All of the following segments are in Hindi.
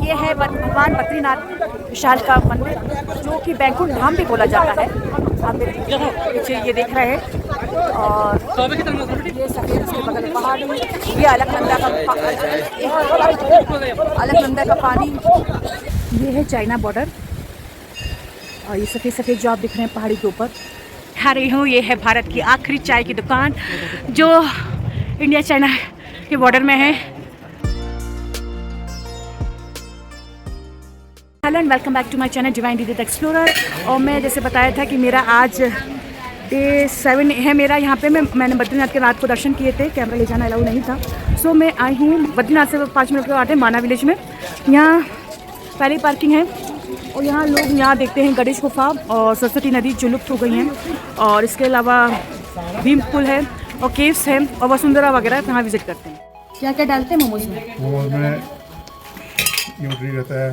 ये है भगवान बद्रीनाथ विशाल का मंदिर, जो कि बैकुंठ धाम भी बोला जाता है। आप पीछे ये देख रहे हैं, और ये सफेद उसके बगल में पहाड़ी, ये अलकनंदा का पानी, ये है चाइना बॉर्डर, और ये सफ़ेद सफ़ेद जो आप दिख रहे हैं पहाड़ी के ऊपर खा रही हूँ, ये है भारत की आखिरी चाय की दुकान जो इंडिया चाइना के बॉर्डर में है। Hello and welcome back to my channel divine दीदी द एक्सप्लोरर। और मैं जैसे बताया था कि मेरा आज डे 7 है मेरा यहाँ पे। मैंने बद्रीनाथ के रात को दर्शन किए थे, कैमरा ले जाना अलाउ नहीं था। सो मैं आई हूँ बद्रीनाथ से 5 मिनट के बाद माना विलेज में। यहाँ पहले पार्किंग है, और यहाँ लोग यहाँ देखते हैं गणेश गुफा और सरस्वती नदी जो लुप्त हो गई हैं, और इसके अलावा भीम पुल है और केव्स हैं और वसुंधरा वगैरह यहाँ विजिट करते हैं। क्या क्या डालते हैं मोमोज में? मोमोज में न्यूट्री रहता है।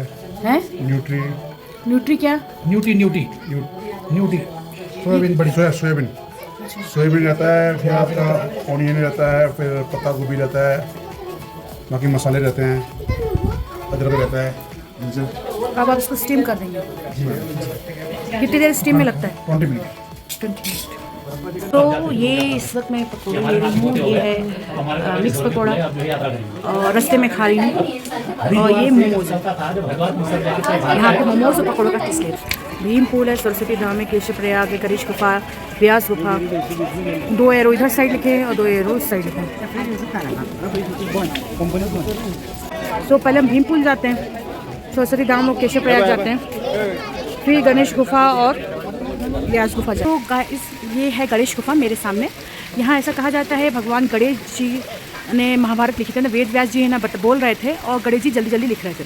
न्यूट्री क्या? न्यूट्री सोयाबीन, बड़ी सोयाबीन रहता है, फिर आपका ऑनियन रहता है, फिर पत्ता गोभी रहता है, बाकी मसाले रहते हैं, अदरक रहता है। अब आप इसको स्टीम कर देंगे। कितनी देर स्टीम में लगता है? 20 मिनट। तो ये इस वक्त मैं पकौड़े ले रही हूँ। ये है मिक्स पकौड़ा, और रास्ते में खा रही हूँ। और ये मोमोज है, यहाँ पे मोमोज और पकौड़ों का टेस्ट है। भीम पुल है, सरस्वती धाम है, केशव प्रयाग है, गणेश गुफा, व्यास गुफा, 2 एरो इधर साइड लिखे हैं और 2 एरो इस साइड लिखे हैं। तो पहले हम भीम पुल जाते हैं, सरस्वती धाम और केशव प्रयाग जाते हैं, फिर गणेश गुफा और व्यास गुफा जाते हैं। तो ये है गणेश गुफा मेरे सामने। यहाँ ऐसा कहा जाता है भगवान गणेश जी ने महाभारत लिखी थी ना, वेद व्यास जी है ना बोल रहे थे, और गणेश जी जल्दी जल्दी लिख रहे थे।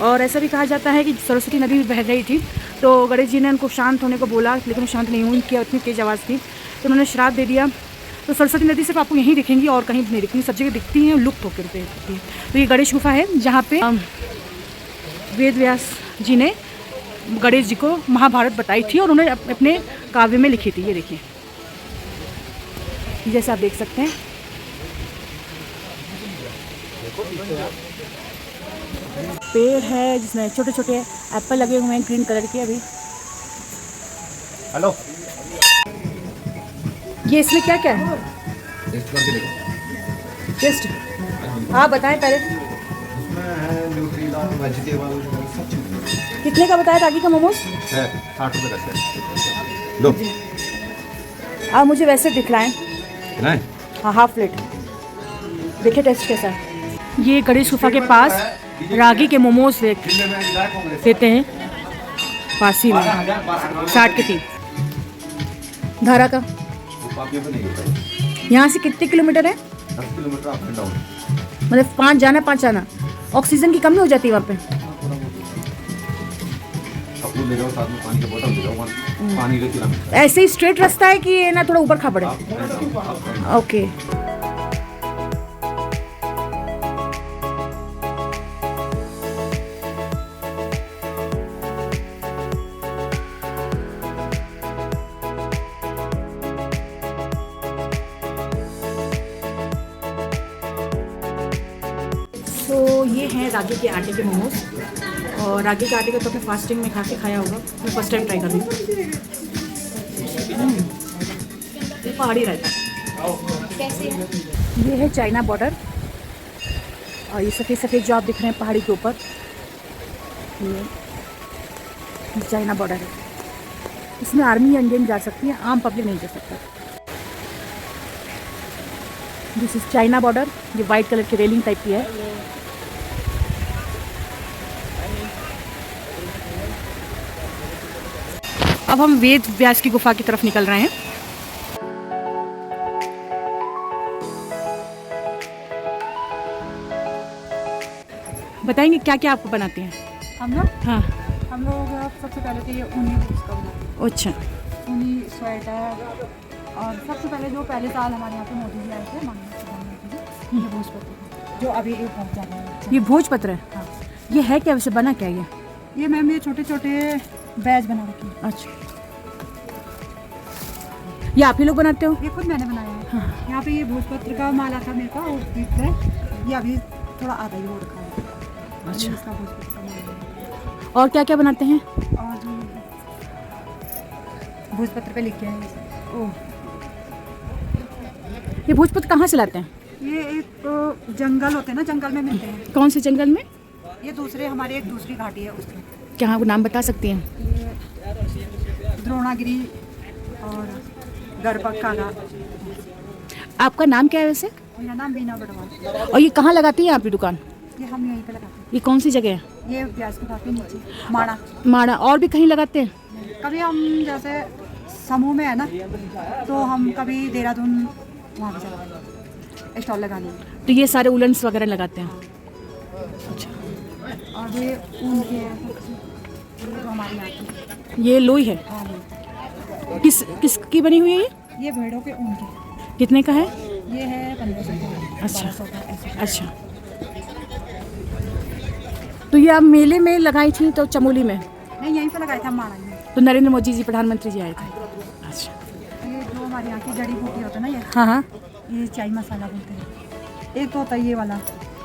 और ऐसा भी कहा जाता है कि सरस्वती नदी बह रही थी, तो गणेश जी ने उनको शांत होने को बोला, लेकिन वो शांत नहीं हुई, उनकी इतनी तेज आवाज़ थी, तो उन्होंने श्राप दे दिया। तो सरस्वती नदी सिर्फ आपको यहीं दिखेंगी और कहीं नहीं दिखेंगी, सब जगह दिखती हैं, लुप्त होकर दिखती है। तो ये गणेश गुफा है जहाँ पे वेद व्यास जी ने गणेश जी को महाभारत बताई थी और उन्होंने अपने काव्य में लिखी थी। ये देखिए, जैसे आप देख सकते हैं। पेड़ है जिसमें छोटे छोटे एप्पल लगे हुए हैं ग्रीन कलर के। अभी हेलो, ये इसमें क्या क्या है? टेस्ट आप बताएं पहले। कितने का बताया रागी का मोमोज? 60 रुपये का। लो, आप मुझे वैसे दिखलाएं। हाँ, हाफ प्लेट। देखिए टेस्ट कैसा है। ये गणेश गुफा के पास रागी के मोमोज देते हैं, पासी में 60 के 3। धारा का यहाँ से कितने किलोमीटर है? 10 किलोमीटर अप एंड डाउन। मतलब 5 जाना 5 आना। ऑक्सीजन की कमी हो जाती है वहाँ पे? ले जाओ, साथ में पानी की बोतल ले जाओ, पानी लेके आना। ऐसे ही स्ट्रेट रास्ता है कि ना थोड़ा ऊपर खा पड़े? ओके। तो ये हैं रागी के आटे के मोमोज, और रागी के आटे का तो अपने फास्टिंग में खा के खाया होगा, मैं फर्स्ट टाइम ट्राई कर रही हूँ। ये पहाड़ी रहता है। ये है चाइना बॉर्डर, और ये सफ़ेद सफ़ेद जो आप दिख रहे हैं पहाड़ी के ऊपर, ये चाइना बॉर्डर है। इसमें आर्मी इंडियन जा सकती है, आम पब्लिक नहीं जा सकता। This is China border. ये वाइट कलर की रेलिंग टाइप की है। अब हम वेद व्यास की गुफा की तरफ निकल रहे हैं। बताएंगे क्या क्या आपको बनाते हैं? हम लोग हाँ। हम लोग सबसे पहले तो ये ऊनी उसका बनाते हैं। अच्छा। ऊनी स्वेटर, और सबसे पहले जो पहले साल हमारे यहाँ पे मोदी जी आए थे ये भोजपत्र, जो अभी एक पहुँच जा रहे हैं। ये भोजपत्र है? हाँ। ये है क्या, वैसे बना क्या ये मैम ये छोटे छोटे बैज बना रखे हैं। अच्छा, ये आप ही लोग बनाते हो? ये खुद मैंने बनाया है। हाँ। यहाँ पे ये भोजपत्र का माला था मेरे का, और ये अभी थोड़ा आधा ही हो रखा है। अच्छा। इसका भोजपत्र का माला है। और क्या क्या बनाते हैं? और भोजपत्र पे लिख के है ओह, ये भोजपत्र कहाँ से लाते हैं? ये एक जंगल होते हैं ना, जंगल में मिलते हैं। कौन से जंगल में? ये दूसरे हमारे एक दूसरी घाटी है उसकी। क्या वो नाम बता सकती हैं? ये द्रोणागिरी और गरबक्का का। आपका नाम क्या है वैसे? मेरा नाम बीना बड़वाल। और ये कहाँ लगाती हैं आप ये दुकान? ये हम यहीं पे लगाते ये कौन सी जगह है? हैं। ये ब्याज के काफी नीचे माड़ा। माड़ा। और भी कहीं लगाते हैं? कभी हम जैसे समूह में है ना, तो हम कभी देहरादून वहाँ पे चला स्टॉल लगाने में। तो ये सारे उलन्स वगैरह लगाते हैं? और ये ऊन के है, ये तो हमारे यहाँ की। ये लोई है? हाँ, ये। किसकी बनी हुई है ये? ये भेड़ों के ऊन के। कितने का है? ये है 1500 का, अच्छा। 1200 का ऐसे। अच्छा। तो ये आप मेले में लगाई थी तो चमोली में? नहीं, यहीं पे लगाया था माड़ा में। तो नरेंद्र मोदी जी प्रधानमंत्री जी आए थे? अच्छा। ये जो हमारे यहाँ की जड़ी बूटी होता है ना, ये हाँ हाँ। ये चाय मसाला बोलते हैं। एक तो होता है ये वाला,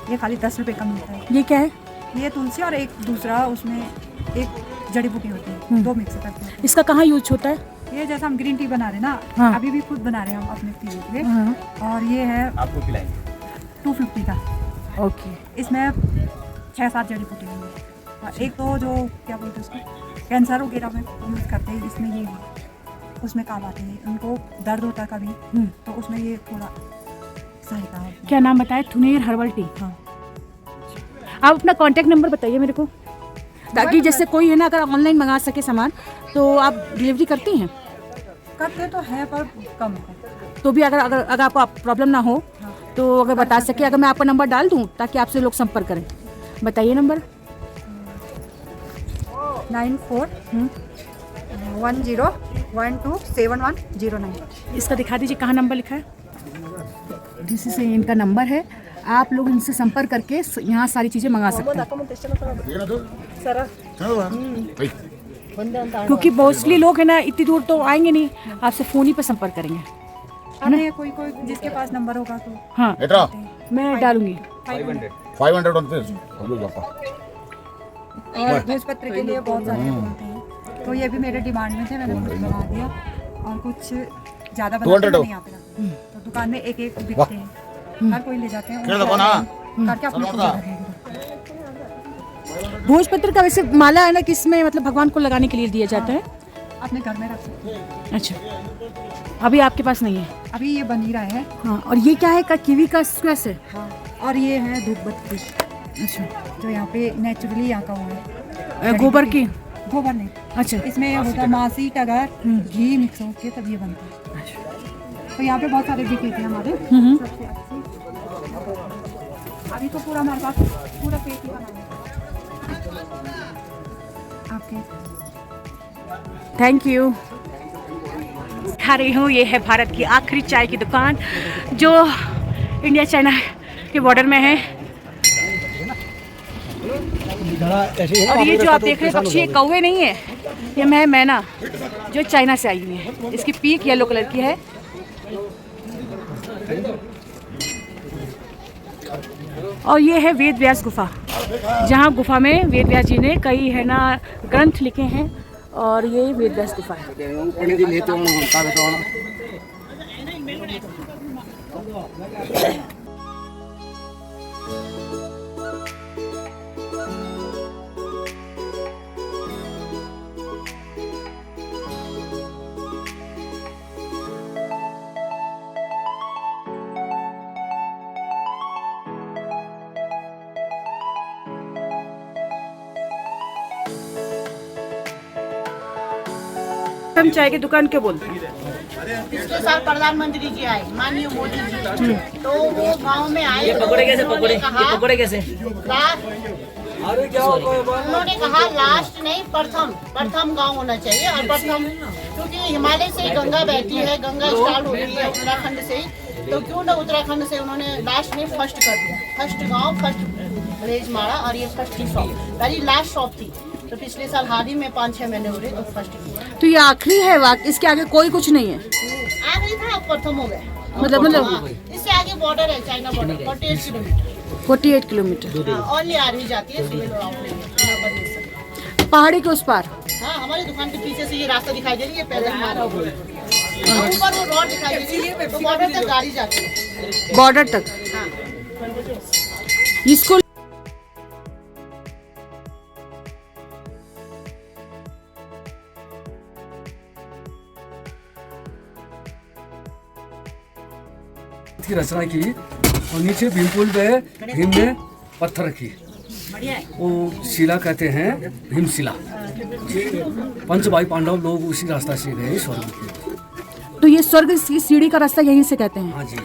ये खाली 10 रुपए का मिलता है। ये क्या है? ये तुलसी और एक दूसरा उसमें एक जड़ी बूटी होती है, दो मिक्स करके होते इसका कहाँ यूज होता है? हैं। ये जैसा हम ग्रीन टी बना रहे हैं ना, हाँ। अभी भी खुद बना रहे हैं हम अपने पीने के लिए। हाँ। और ये है आपको पिलाएंगे 250 का। ओके। इसमें 6-7 जड़ी बूटी होंगी। और एक तो जो क्या बोलते हैं उसको, कैंसर वगैरह में यूज़ करते हैं, इसमें ये है, उसमें काम आते हैं। उनको दर्द होता है कभी, तो उसमें ये थोड़ा सहायता होती है। क्या नाम बताए? थुनेर हर्बल टी। हाँ। आप अपना कांटेक्ट नंबर बताइए मेरे को, ताकि जैसे कोई है ना अगर ऑनलाइन मंगा सके सामान, तो आप डिलीवरी करती हैं? करते तो है पर कम है। तो भी अगर अगर अगर आपको प्रॉब्लम ना हो तो अगर बता सके, अगर मैं आपका नंबर डाल दूं ताकि आपसे लोग संपर्क करें। बताइए नंबर। 9410127109। इसका दिखा दीजिए कहाँ नंबर लिखा है। जिससे से इनका नंबर है, आप लोग इनसे संपर्क करके यहाँ सारी चीज़ें मंगा सकते हैं। क्योंकि मोस्टली लोग है ना इतनी दूर तो आएंगे नहीं, आपसे फ़ोन ही पर संपर्क करेंगे। हमें कोई जिसके पास नंबर होगा तो हाँ, मैं डालूंगी। 500 on this. और भोजपत्र के लिए बहुत सारे बोलते हैं, तो ये भी मेरे डिमांड में थे, मैंने कुछ बना दिया। और कुछ ज़्यादा बनाते नहीं यहाँ पे रखते हैं। तो दुकान में एक एक बिकते हैं, हर कोई ले जाते हैं, करके अपने को रखेंगे। भोजपत्र का वैसे माला है ना, किसमें मतलब भगवान को लगाने के लिए दिया जाता है? अपने घर में रख सकते हैं। अच्छा, अभी आपके पास नहीं है? अभी ये बन ही रहा है। हाँ। और ये क्या है? कीवी का स्क्वैश है? हाँ। और ये है धूप बत्ती, अच्छा। जो यहाँ पे नेचुरली यहाँ का हुआ है। गोबर की? गोबर नहीं, अच्छा। इसमें होता है मासी टगर घी मिक्स होके तब ये बनता है। तो यहाँ पे बहुत सारे बिके थे हमारे, सबसे अच्छी। अभी तो पूरा हमारे पास पूरा पेट ही बना है आपके। Thank you. खा रही हूँ, ये है भारत की आखिरी चाय की दुकान जो इंडिया चाइना के बॉर्डर में है। और ये जो आप देख रहे हैं पक्षी, ये कौवे नहीं है, ये मैना जो चाइना से आई हुई है। इसकी पीक येलो कलर की है। और ये है वेद व्यास गुफा, जहाँ गुफा में वेद व्यास जी ने कई है ना ग्रंथ लिखे हैं। और ये वेद व्यास गुफा है। हम चाय की दुकान क्यों बोलते हैं? पिछले साल प्रधानमंत्री जी आए, माननीय मोदी जी, तो वो गांव में आए। पकोड़े कैसे? पकोड़े कैसे? उन्होंने कहा लास्ट नहीं, प्रथम गांव होना चाहिए। और प्रथम क्योंकि हिमालय से ही गंगा बहती है, गंगा स्टार्ट होती है उत्तराखंड से ही, तो क्यों ना उत्तराखंड से उन्होंने लास्ट में फर्स्ट कर दिया। फर्स्ट गांव, फर्स्ट विलेज माड़ा, और ये फर्स्ट की शॉप, पहली लास्ट शॉप थी। तो पिछले साल हाल ही में 5-6 महीने हो रहे तो फर्स्ट किया। तो ये आखिरी है वाक, इसके आगे कोई कुछ नहीं है? आखिरी था, प्रथम हो गया। मतलब इससे आगे बॉर्डर है, China border, 48 kilometre. 48 kilometre. Only आ रही जाती है सिविल और आउटलेट। पहाड़ी के उस पार। हाँ, हमारी दुकान के पीछे से ये रास्ता दिखाई दे रही है, पैदल मार्ग। ऊपर वो रोड दिखाई दे रही है, तो बॉर्डर तक गाड़ी जाती है। बॉर्डर तक। हाँ। इसको की रचना की और नीचे भीमपुल पे भीम ने पत्थर रखी, वो शिला कहते हैं, भीमशिला। पंच भाई पांडव लोग उसी रास्ता से गए स्वर्ग के। तो ये स्वर्ग की सीढ़ी का रास्ता यहीं से कहते हैं। हाँ जी,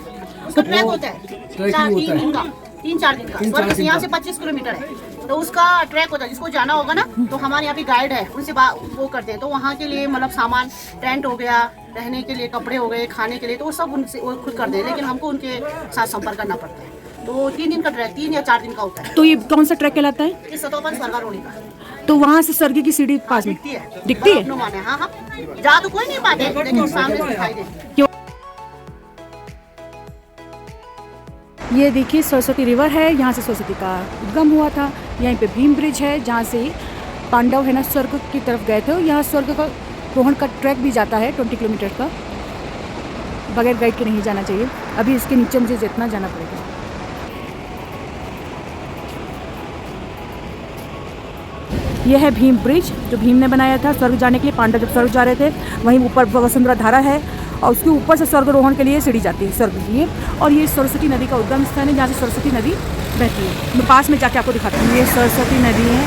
उसका ट्रैक होता है, ट्रैक ही होता है। 3-4 दिन का। स्वर्ग से यहाँ से 25 किलोमीटर है, तो उसका ट्रैक होता है। जिसको जाना होगा ना, तो हमारे यहाँ पे गाइड है, उनसे वो करते हैं। तो वहाँ के लिए मतलब सामान, टेंट हो गया, रहने के लिए कपड़े हो गए, खाने के लिए, तो वो सब उनसे वो खुद करते हैं। लेकिन हमको उनके साथ संपर्क करना पड़ता है। तो 3 दिन का ट्रैक, 3 या 4 दिन का होता है। तो ये कौन सा ट्रैक कहलाता है? इस सतोपन स्वर्गारोहणी का। तो वहाँ से स्वर्ग की सीढ़ी पास में दिखती है। दिखती है? अपनो माने, हाँ हाँ। जा तो कोई नहीं पाते, लेकिन सामने से दिखाई देती। क्यों? ये देखिए सरस्वती रिवर है, यहाँ से सरस्वती का उद्गम हुआ था। यहीं पे भीम ब्रिज है, जहाँ से पांडव है ना स्वर्ग की तरफ गए थे। और यहाँ स्वर्ग का रोहण का ट्रैक भी जाता है 20 किलोमीटर का। बगैर गाइड के नहीं जाना चाहिए। अभी इसके नीचे मुझे जितना जाना पड़ेगा। यह है भीम ब्रिज, जो भीम ने बनाया था स्वर्ग जाने के लिए। पांडव जब स्वर्ग जा रहे थे, वहीं ऊपर वसुंधरा धारा है और उसके ऊपर से स्वर्गारोहण के लिए सीढ़ी जाती है स्वर्ग के लिए। और ये सरस्वती नदी का उद्गम स्थान है, जहाँ से सरस्वती नदी बहती है। मैं पास में जाके आपको दिखाती हूँ। ये सरस्वती नदी है।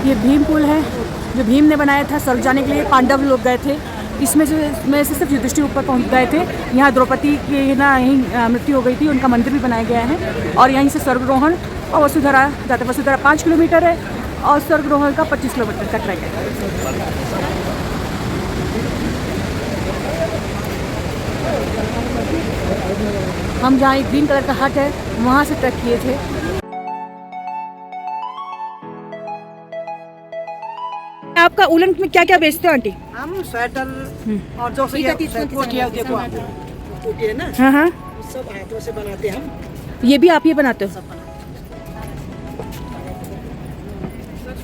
ये भीम पुल है, जो भीम ने बनाया था स्वर्ग जाने के लिए। पांडव लोग गए थे, इसमें से सिर्फ युधिष्ठिर ऊपर पहुंच गए थे। यहाँ द्रौपदी की ना यहीं मृत्यु हो गई थी, उनका मंदिर भी बनाया गया है। और यहीं से स्वर्गारोहण और वसुधरा जाता है। वसुधरा 5 किलोमीटर है और स्वर्गारोहण का 25 किलोमीटर का ट्रैक है। हम जहाँ एक ग्रीन कलर का हट है, वहाँ से ट्रैक किए थे। आपका उलन में क्या क्या बेचते हो आंटी? हम स्वेटर और जो कोटियाँ देखो आप, कोटियाँ ना, हाँ हाँ, सब हाथों से बनाते हैं हम। ये भी आप ही बनाते हो?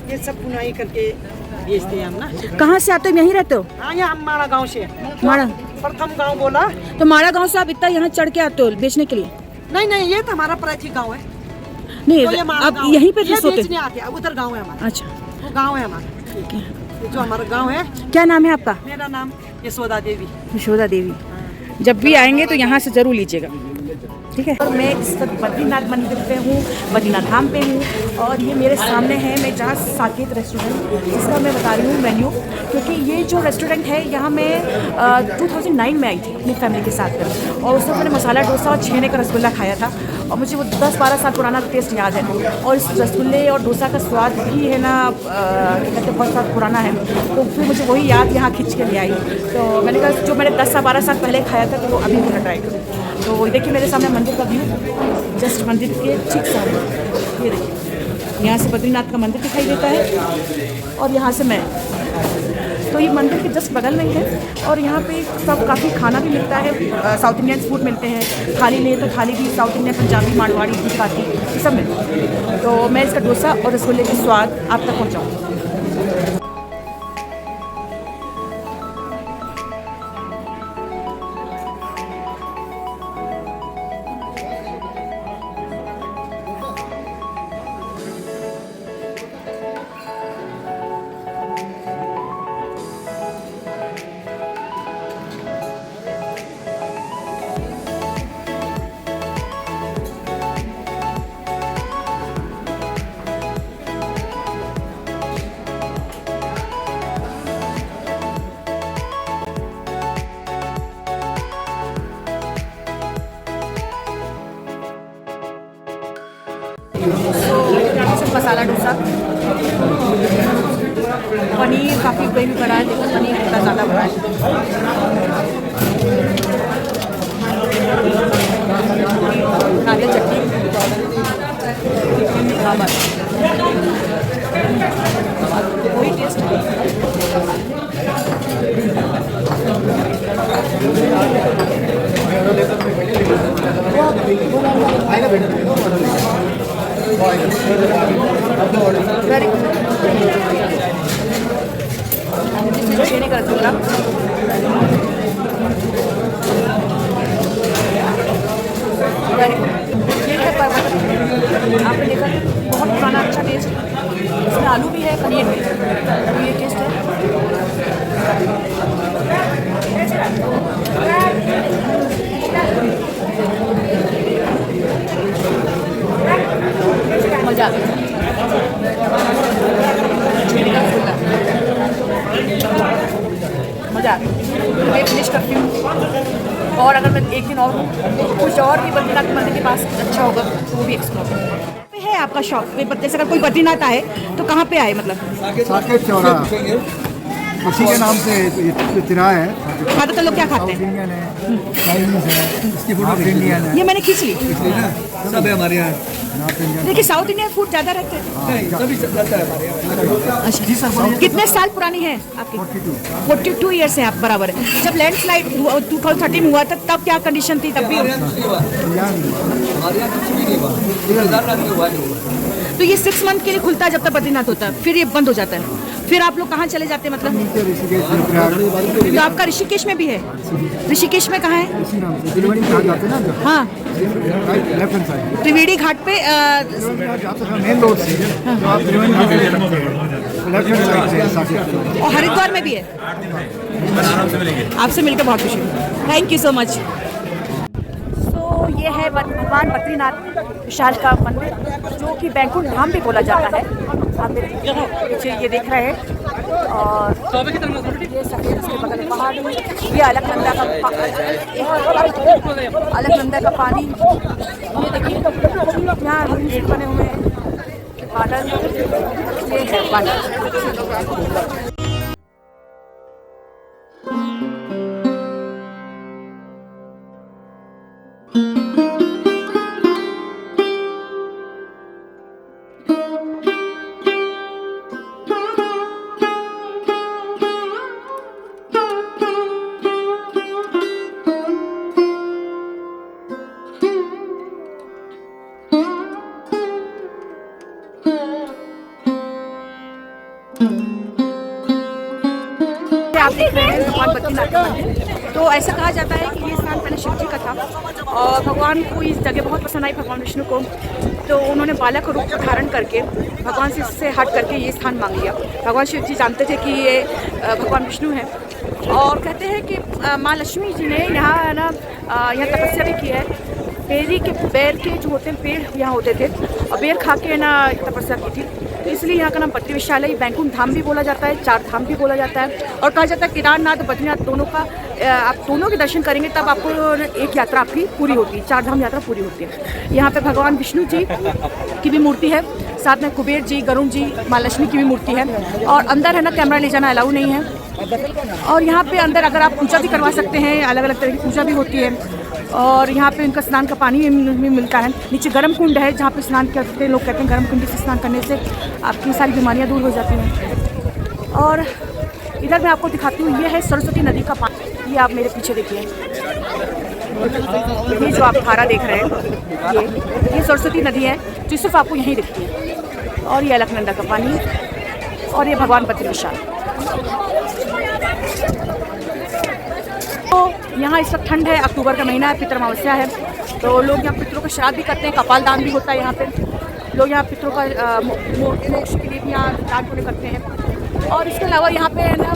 ये सब बुनाई करके बेचते हैं हम ना। कहाँ से आते हो? यहीं रहते हो? हाँ, यहाँ हम माड़ा गाँव से। माड़ा प्रथम गाँव बोला। तो माड़ा गांव से आप इतना यहाँ चढ़ के आते हो बेचने के लिए? नहीं नहीं, ये तो हमारा प्राचीन गाँव है। नहीं, तो ये माड़ा आप गाँव यहीं पे ये सोते? बेचने आते हैं। उधर गाँव है हमारा। अच्छा, वो गाँव है हमारा, ये जो हमारा गाँव है। क्या नाम है आपका? मेरा नाम यशोदा देवी। यशोदा देवी। जब भी आएंगे तो यहाँ से जरूर लीजिएगा, ठीक है? और मैं इस वक्त बद्रीनाथ मंदिर पे हूँ, बद्रीनाथ धाम पे हूँ। और ये मेरे सामने है, मैं जहाँ साकेत रेस्टोरेंट, इसका मैं बता रही हूँ मेन्यू। क्योंकि ये जो रेस्टोरेंट है, यहाँ मैं 2009 में आई थी अपनी फैमिली के साथ में। और उस वक्त मैंने मसाला डोसा और छेने का रसगुल्ला खाया था। और मुझे वो 10-12 साल पुराना टेस्ट याद है। और इस रसगुल्ले और डोसा का स्वाद भी है ना, कहते बहुत साल पुराना है। तो फिर मुझे वही याद यहाँ खींच के ले आई। तो मैंने कहा जो मैंने 10 से 12 साल पहले खाया था, तो वो अभी भी ट्राई करूँ। तो देखिए मेरे सामने मंदिर का व्यू, जस्ट मंदिर के ठीक सामने। ये देखिए, यहाँ से बद्रीनाथ का मंदिर दिखाई देता है और यहाँ से मैं। तो ये मंदिर के जस्ट बगल में ही है। और यहाँ पे सब काफ़ी खाना भी मिलता है, साउथ इंडियन फूड मिलते हैं। थाली ले तो थाली भी साउथ इंडियन, पंजाबी, मारवाड़ी, गुजराती, ये सब मिलता है। तो मैं इसका डोसा और रसगुल्ले के स्वाद आप तक पहुँचाऊँ। मसाला डोसा, पनीर काफ़ी ग्रेवी बड़ा है। देखो पनीर कितना ज़्यादा बड़ा है। नारियल चटनी, वही टेस्ट है। Very good. चीनी नहीं कर दूँगा। ये है पर्वत, आपने देखा बहुत पुराना अच्छा टेस्ट, इसमें आलू भी है, पनीर भी है, तो ये टेस्ट है। मज़ा आ गया। मज़ा आ गया। मैं फिनिश करती हूँ, और अगर मैं एक दिन और कुछ और भी बद्रीनाथ मंदिर के पास अच्छा होगा तो वो भी एक्सप्लोर करूँगा। है आपका शॉप पे, से अगर कोई बद्रीनाथ आए तो कहाँ पे आए, मतलब साकेत चौराहा उसी के नाम से तिराहा है। खाते तो लोग क्या खाते हैं? इंडियन है, चाइनीज है, इसकी नॉर्थ इंडियन है, ये मैंने खींच ली। सब है हमारे यहाँ। North Indian. देखिए साउथ इंडियन फूड ज़्यादा रहते हैं। सभी चलता है हमारे यहाँ। अच्छा, कितने साल पुरानी है आपकी? 42 ईयर्स है आप, बराबर है। जब लैंडस्लाइड 2013 में हुआ था तब क्या कंडीशन थी? तब भी हमारे यहाँ कुछ भी नहीं हुआ, 2000 में हुआ नहीं हुआ। तो ये 6 मंथ के लिए खुलता है जब तक बद्रीनाथ होता है, फिर ये बंद हो जाता है। फिर आप लोग कहाँ चले जाते हैं, मतलब? तो आपका ऋषिकेश में भी है? ऋषिकेश में कहाँ है? हाँ, त्रिवेणी घाट पे मेन रोड से और हरिद्वार में भी है। आपसे मिलकर बहुत खुशी हुई, थैंक यू सो मच। तो ये है भगवान बद्रीनाथ विशाल का मंदिर, जो कि बैकुंठ धाम भी बोला जाता है। आप पीछे ये देख रहे हैं, और ये सफेद उसके बगल में पहाड़, ये अलकनंदा का पानी, ये देखिए यहाँ बने हुए हैं बादल, ये है बादल। आप देख रहे हैं भगवान बद्रीनाथ का मंदिर। तो ऐसा कहा जाता है कि ये स्थान पहले शिव जी का था, और भगवान को इस जगह बहुत पसंद आई, भगवान विष्णु को। तो उन्होंने बालक रूप धारण करके भगवान से हट करके ये स्थान मांग लिया। भगवान शिव जी जानते थे कि ये भगवान विष्णु हैं, और कहते हैं कि माँ लक्ष्मी जी ने यहाँ ना यहाँ तपस्या भी की है। बेरी के बेर के जो होते हैं पेड़ यहाँ होते थे, और बेर खा के ना तपस्या की थी, इसलिए यहाँ का नाम बद्री विशाल है। बैकुंठ धाम भी बोला जाता है, 4 धाम भी बोला जाता है, और कहा जाता है केदारनाथ बद्रीनाथ दोनों का आप दोनों के दर्शन करेंगे तब आपको एक यात्रा आपकी पूरी होती है, 4 धाम यात्रा पूरी होती है। यहाँ पे भगवान विष्णु जी की भी मूर्ति है, साथ में कुबेर जी, गरुण जी, माँ लक्ष्मी की भी मूर्ति है, और अंदर है ना कैमरा ले जाना अलाउ नहीं है। और यहाँ पे अंदर अगर आप पूजा भी करवा सकते हैं, अलग अलग तरह की पूजा भी होती है, और यहाँ पे उनका स्नान का पानी भी मिलता है। नीचे गर्म कुंड है जहाँ पे स्नान करते हैं लोग, कहते हैं गर्म कुंड से स्नान करने से आपकी सारी बीमारियाँ दूर हो जाती हैं। और इधर मैं आपको दिखाती हूँ, ये है सरस्वती नदी का पानी। ये आप मेरे पीछे देखिए, ये जो आप धारा देख रहे हैं ये सरस्वती नदी है, जो सिर्फ आपको यहीं दिखती है। और ये अलकनंदा का पानी, और ये भगवान बद्री विशाल। तो यहाँ इस वक्त ठंड है, अक्टूबर का महीना है, पितृ अमावस्या है, तो लोग यहाँ पितरों का श्राद्ध भी करते हैं, कपाल दान भी होता है यहाँ पे। लोग यहाँ पितरों का मोक्ष के लिए भी यहाँ दान पुण्य करते हैं। और इसके अलावा यहाँ पे ना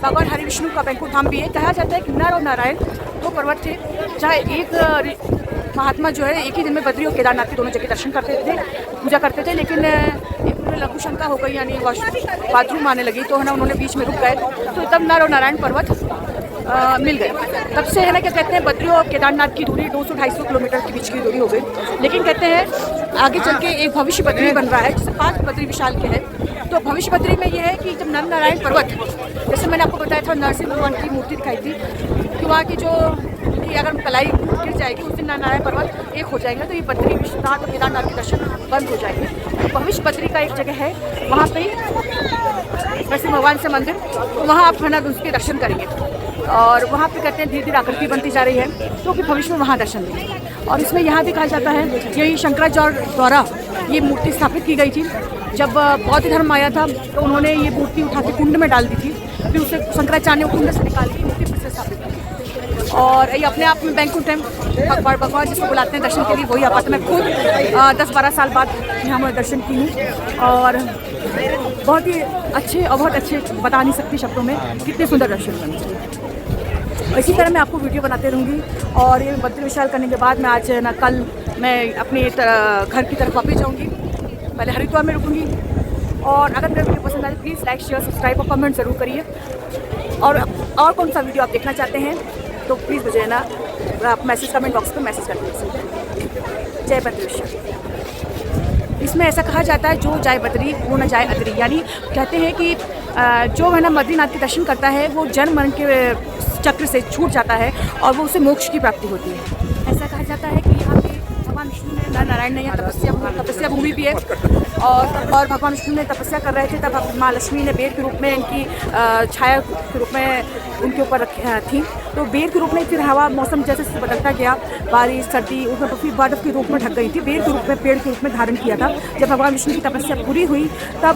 भगवान हरि विष्णु का बैकुंठ धाम भी है। कहा जाता है कि नर और नारायण 2 पर्वत थे, चाहे एक महात्मा जो है एक ही दिन में बद्री और केदारनाथ के दोनों जगह दर्शन करते थे, पूजा करते थे, लेकिन एक उन्हें लघु शंका हो गई, यानी बाथरूम आने लगी, तो है ना उन्होंने बीच में रुक गए, तो तब नर और नारायण पर्वत मिल गए। तब से है ना क्या कहते हैं, बद्री और केदारनाथ की दूरी 200-250 किलोमीटर के बीच की दूरी हो गई। लेकिन कहते हैं आगे चल के एक भविष्य बद्री बन रहा है, जिससे 5 बद्री विशाल के हैं। तो भविष्य बद्री में ये है कि जब नर नारायण पर्वत, जैसे जैसे मैंने आपको बताया था नरसिंह भगवान की मूर्ति दिखाई थी कि वहाँ की जो कि अगर कलाई गिर जाएगी उस दिन नारायण पर्वत एक हो जाएगा, तो ये बद्री विश्वनाथ और केदारनाथ के दर्शन बंद हो जाएंगे। भविष्य बद्री का एक जगह है, वहाँ पे नरसिंह भगवान से मंदिर, तो वहाँ आप है ना उसके दर्शन करेंगे। और वहाँ पे कहते हैं धीरे धीरे आकृति बनती जा रही है, तो फिर भविष्य में वहाँ दर्शन देंगे। और इसमें यहाँ भी कहा जाता है यही शंकराचार्य द्वारा ये मूर्ति स्थापित की गई थी। जब बौद्ध धर्म आया था तो उन्होंने ये मूर्ति उठा के कुंड में डाल दी थी, फिर उसे शंकराचार्य ने कुंड से निकाल के मूर्ति फिर से स्थापित की। और ये अपने आप में बैंकुट है, भगवान जिसको बुलाते हैं दर्शन के लिए वही आता। मैं खुद 10-12 साल बाद यहाँ मैं दर्शन की हूँ और बहुत ही अच्छे और बहुत अच्छे, बता नहीं सकती शब्दों में कितने सुंदर दर्शन बने। इसी तरह मैं आपको वीडियो बनाते रहूँगी। और ये बद्री विशाल करने के बाद मैं आज ना कल मैं अपने घर की तरफ वापस जाऊँगी, पहले हरिद्वार में रुकूँगी। और अगर मेरा वीडियो पसंद आए प्लीज़ लाइक शेयर सब्सक्राइब और कमेंट ज़रूर करिए। और कौन सा वीडियो आप देखना चाहते हैं तो प्लीज़ मुझे ना आप मैसेज कमेंट बॉक्स पर मैसेज कर दीजिए। जय बद्री विशाल। इसमें ऐसा कहा जाता है जो जाए बद्री वो न जाए अदरी, यानी कहते हैं कि जो है ना बद्रीनाथ के दर्शन करता है वो जन्म मरण के चक्र से छूट जाता है और वो उसे मोक्ष की प्राप्ति होती है। ऐसा कहा जाता है कि यहाँ पे भगवान विष्णु ने नारायण ने यहाँ तपस्या भूमि भी है। और भगवान विष्णु ने तपस्या कर रहे थे तब माँ लक्ष्मी ने बेर के रूप में इनकी छाया के रूप में उनके ऊपर थी। तो बेर के रूप में फिर हवा मौसम जैसे बदलता गया, बारिश सर्दी, उसमें फिर बर्फ के रूप में ढक गई थी। बेर के रूप में पेड़ के रूप में धारण किया था। जब भगवान विष्णु की तपस्या पूरी हुई तब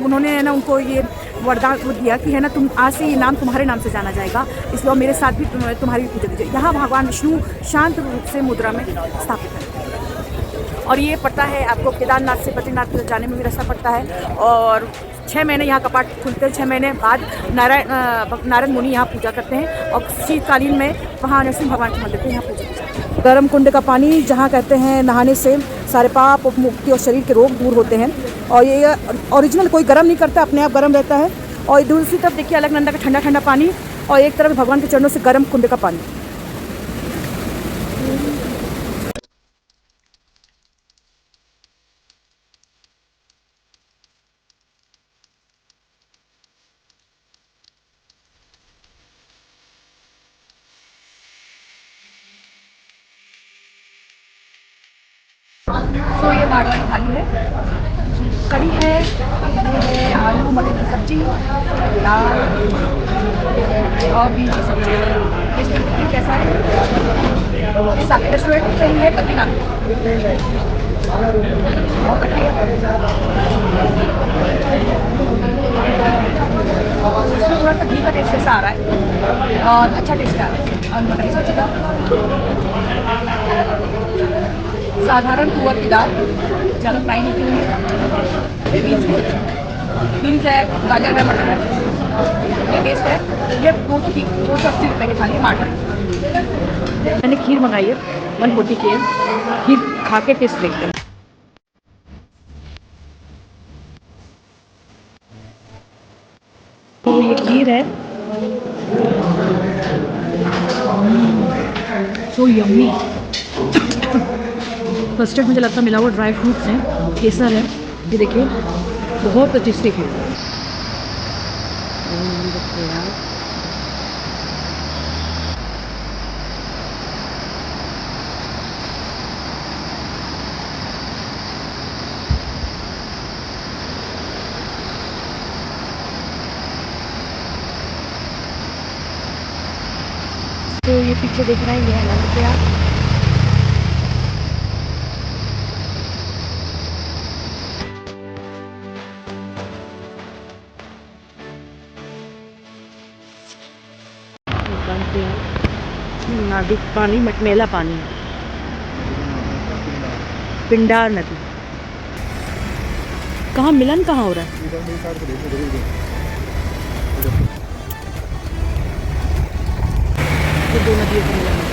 उन्होंने ना उनको ये वरदान दिया कि है ना तुम आज से ये नाम तुम्हारे नाम से जाना जाएगा, इसलिए मेरे साथ भी तुम्हारी भी पूजा कीजिए। यहाँ भगवान विष्णु शांत रूप से मुद्रा में स्थापित है। और ये पड़ता है आपको केदारनाथ से बद्रीनाथ जाने में भी रास्ता पड़ता है। और 6 महीने यहाँ कपाट खुलते हैं। 6 महीने बाद नारायण मुनि यहाँ पूजा करते हैं। और शीतकालीन में वहाँ नरसिंह भगवान के मंदिर पे यहाँ पूजा करते हैं। गर्म कुंड का पानी जहाँ कहते हैं नहाने से सारे पाप मुक्ति और शरीर के रोग दूर होते हैं। और ये ओरिजिनल कोई गर्म नहीं करता, अपने आप गर्म रहता है। और दूसरी तरफ देखिए अलकनंदा का ठंडा ठंडा पानी और एक तरफ भगवान के चरणों से गर्म कुंड का पानी। तो ये मारवाड़ी थाली है, कढ़ी है, ये आलू मटर की सब्जी, दाल और बीज की सब्जी। इसमें कैसा है साकेत रेस्टोरेंट सही है बद्रीनाथ और कट्टी इसमें थोड़ा सा घी का टेस्ट ऐसा आ रहा है और अच्छा टेस्ट आ रहा है। और मटर की सब्जी का साधारण तुअर की दाल, ज़्यादा फ्राई नहीं की हुई है, बीन्स है, गाजर है, मटर है। ये टेस्ट है। ये 280 रुपये की थाली माटर। मैंने खीर मंगाई है 140 की है। खीर खा के टेस्ट देखते हैं। तो ये खीर है, सो यम्मी। कस्टर्ड मुझे लगता है मिला हुआ ड्राई फ्रूट्स हैं, केसर है, ये देखिए बहुत टेस्टी है। तो ये पीछे देख रहे हैं ये है नंदप्रयाग। नादिक पानी मटमेला पानी, पिंडार नदी। कहाँ मिलन कहाँ हो रहा है? ये 2 नदियों का मिलन है।